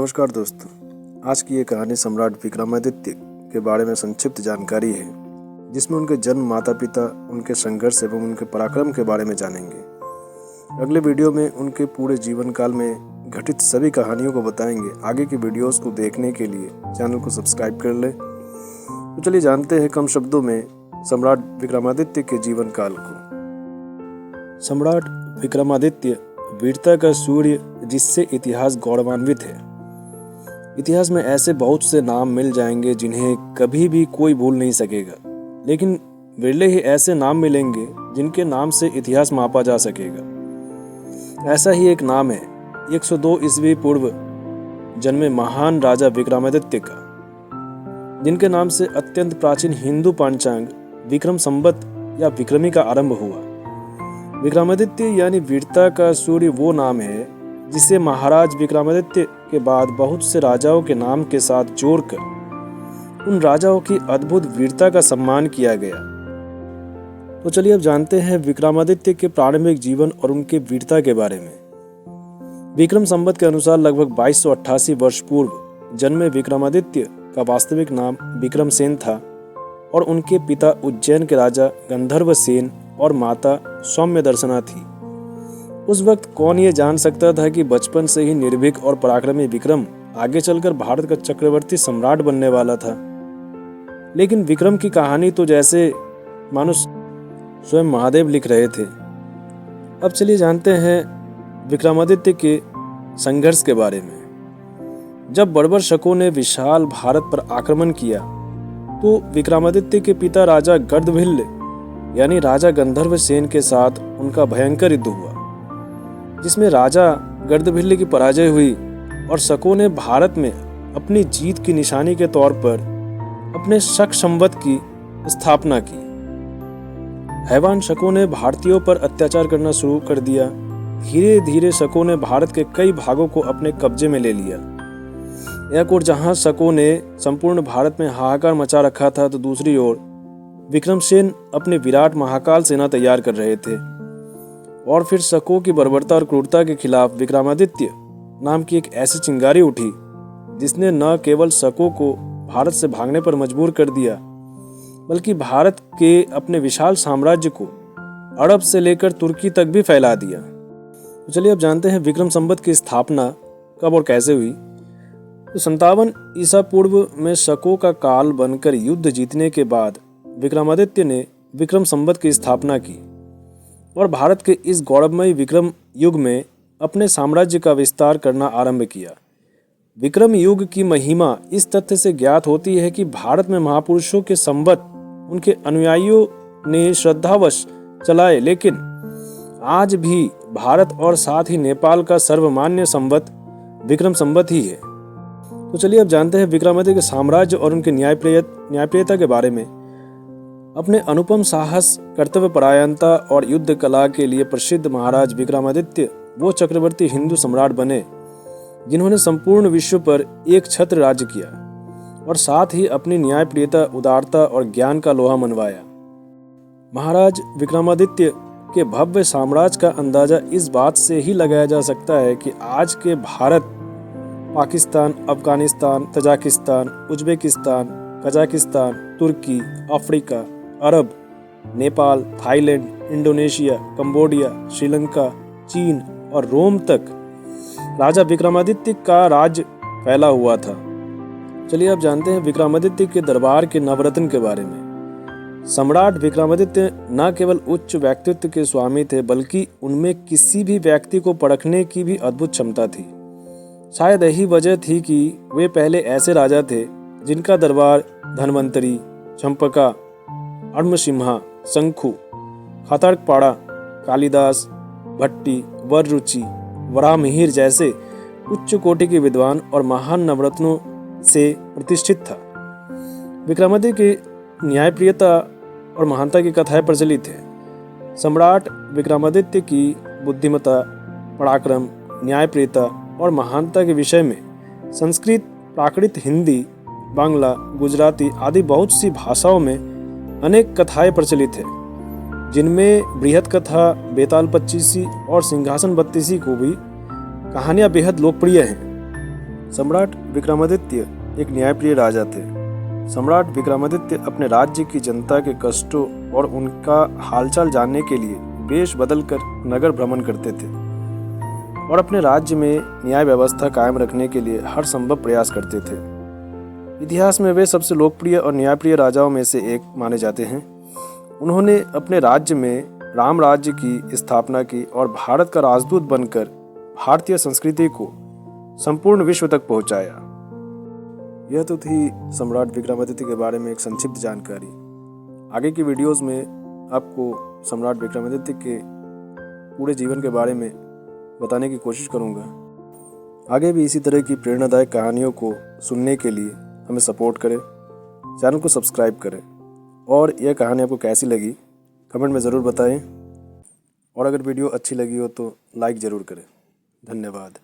नमस्कार दोस्तों। आज की ये कहानी सम्राट विक्रमादित्य के बारे में संक्षिप्त जानकारी है, जिसमें उनके जन्म, माता पिता, उनके संघर्ष एवं उनके पराक्रम के बारे में जानेंगे। अगले वीडियो में उनके पूरे जीवन काल में घटित सभी कहानियों को बताएंगे। आगे की वीडियोस को देखने के लिए चैनल को सब्सक्राइब कर लें। तो चलिए जानते हैं कम शब्दों में सम्राट विक्रमादित्य के जीवन काल को। सम्राट विक्रमादित्य वीरता का सूर्य, जिससे इतिहास गौरवान्वित है। इतिहास में ऐसे बहुत से नाम मिल जाएंगे जिन्हें कभी भी कोई भूल नहीं सकेगा, लेकिन विरले ही ऐसे नाम मिलेंगे जिनके नाम से इतिहास मापा जा सकेगा। ऐसा ही एक नाम है 102 ईस्वी पूर्व जन्मे महान राजा विक्रमादित्य का, जिनके नाम से अत्यंत प्राचीन हिंदू पांचांग विक्रम संवत या विक्रमी का आरंभ हुआ। विक्रमादित्य यानी वीरता का सूर्य वो नाम है जिसे महाराज विक्रमादित्य के बाद बहुत से राजाओं के नाम के साथ जोड़कर उन राजाओं की अद्भुत वीरता का सम्मान किया गया। तो चलिए अब जानते हैं विक्रमादित्य के प्रारंभिक जीवन और उनके वीरता के बारे में। विक्रम संवत के अनुसार लगभग 2288 वर्ष पूर्व जन्मे विक्रमादित्य का वास्तविक नाम विक्रमसेन था और उनके पिता उज्जैन के राजा गंधर्व सेन और माता सौम्य दर्शना थी। उस वक्त कौन ये जान सकता था कि बचपन से ही निर्भीक और पराक्रमी विक्रम आगे चलकर भारत का चक्रवर्ती सम्राट बनने वाला था। लेकिन विक्रम की कहानी तो जैसे मानो स्वयं महादेव लिख रहे थे। अब चलिए जानते हैं विक्रमादित्य के संघर्ष के बारे में। जब बर्बर शकों ने विशाल भारत पर आक्रमण किया तो विक्रमादित्य के पिता राजा गर्दभिल्ल यानी राजा गंधर्व सेन के साथ उनका भयंकर युद्ध हुआ, जिसमें राजा गर्दभिल्ल की पराजय हुई और शकों ने भारत में अपनी जीत की निशानी के तौर पर अपने शक संवत की स्थापना की। हैवान शकों ने भारतीयों पर अत्याचार करना शुरू कर दिया। धीरे धीरे शकों ने भारत के कई भागों को अपने कब्जे में ले लिया। एक ओर जहां शकों ने संपूर्ण भारत में हाहाकार मचा रखा था, तो दूसरी ओर विक्रमसेन अपनी विराट महाकाल सेना तैयार कर रहे थे। और फिर शकों की बर्बरता और क्रूरता के खिलाफ विक्रमादित्य नाम की एक ऐसी चिंगारी उठी जिसने न केवल शकों को भारत से भागने पर मजबूर कर दिया, बल्कि भारत के अपने विशाल साम्राज्य को अरब से लेकर तुर्की तक भी फैला दिया। तो चलिए अब जानते हैं विक्रम संवत की स्थापना कब और कैसे हुई। तो 57 ईसा पूर्व में शकों का काल बनकर युद्ध जीतने के बाद विक्रमादित्य ने विक्रम संवत की स्थापना की और भारत के इस गौरवमयी विक्रम युग में अपने साम्राज्य का विस्तार करना आरंभ किया। विक्रम युग की महिमा इस तथ्य से ज्ञात होती है कि भारत में महापुरुषों के संवत उनके अनुयायियों ने श्रद्धावश चलाए, लेकिन आज भी भारत और साथ ही नेपाल का सर्वमान्य संवत विक्रम संवत ही है। तो चलिए अब जानते हैं विक्रमादित्य के साम्राज्य और उनके न्यायप्रियता के बारे में। अपने अनुपम साहस, कर्तव्य परायणता और युद्ध कला के लिए प्रसिद्ध महाराज विक्रमादित्य वो चक्रवर्ती हिंदू सम्राट बने जिन्होंने संपूर्ण विश्व पर एक छत्र राज्य किया और साथ ही अपनी न्यायप्रियता, उदारता और ज्ञान का लोहा मनवाया। महाराज विक्रमादित्य के भव्य साम्राज्य का अंदाजा इस बात से ही लगाया जा सकता है कि आज के Bharat, Pakistan, Afghanistan, Tajikistan, Uzbekistan, Kazakhstan, तुर्की, अफ्रीका, अरब, Nepal, Thailand, Indonesia, Cambodia, Sri Lanka, चीन और रोम तक राजा विक्रमादित्य का राज्य फैला हुआ था। चलिए अब जानते हैं विक्रमादित्य के दरबार के नवरत्न के बारे में। सम्राट विक्रमादित्य न केवल उच्च व्यक्तित्व के स्वामी थे, बल्कि उनमें किसी भी व्यक्ति को परखने की भी अद्भुत क्षमता थी। शायद यही वजह थी कि वे पहले ऐसे राजा थे जिनका दरबार धन्वंतरी, चंपका, अड़मसिम्हा, शंखु, खतर्कपाड़ा, कालिदास, भट्टी, वररुचि, वराहमिहिर जैसे उच्च कोटि के विद्वान और महान नवरत्नों से प्रतिष्ठित था। विक्रमादित्य की न्यायप्रियता और महानता की कथाएं प्रचलित है। सम्राट विक्रमादित्य की बुद्धिमत्ता, पराक्रम, न्यायप्रियता और महानता के विषय में संस्कृत, प्राकृत, हिंदी, बांग्ला, गुजराती आदि बहुत सी भाषाओं में अनेक कथाएं प्रचलित हैं, जिनमें बृहत कथा, बेताल पच्चीसी और सिंहासन बत्तीसी को भी कहानियां बेहद लोकप्रिय हैं। सम्राट विक्रमादित्य एक न्यायप्रिय राजा थे। सम्राट विक्रमादित्य अपने राज्य की जनता के कष्टों और उनका हालचाल जानने के लिए वेश बदलकर नगर भ्रमण करते थे और अपने राज्य में न्याय व्यवस्था कायम रखने के लिए हर संभव प्रयास करते थे। इतिहास में वे सबसे लोकप्रिय और न्यायप्रिय राजाओं में से एक माने जाते हैं। उन्होंने अपने राज्य में राम राज्य की स्थापना की और भारत का राजदूत बनकर भारतीय संस्कृति को संपूर्ण विश्व तक पहुंचाया। यह तो थी सम्राट विक्रमादित्य के बारे में एक संक्षिप्त जानकारी। आगे की वीडियोस में आपको सम्राट विक्रमादित्य के पूरे जीवन के बारे में बताने की कोशिश करूंगा। आगे भी इसी तरह की प्रेरणादायक कहानियों को सुनने के लिए हमें सपोर्ट करें, चैनल को सब्सक्राइब करें और यह कहानी आपको कैसी लगी कमेंट में ज़रूर बताएं और अगर वीडियो अच्छी लगी हो तो लाइक ज़रूर करें। धन्यवाद।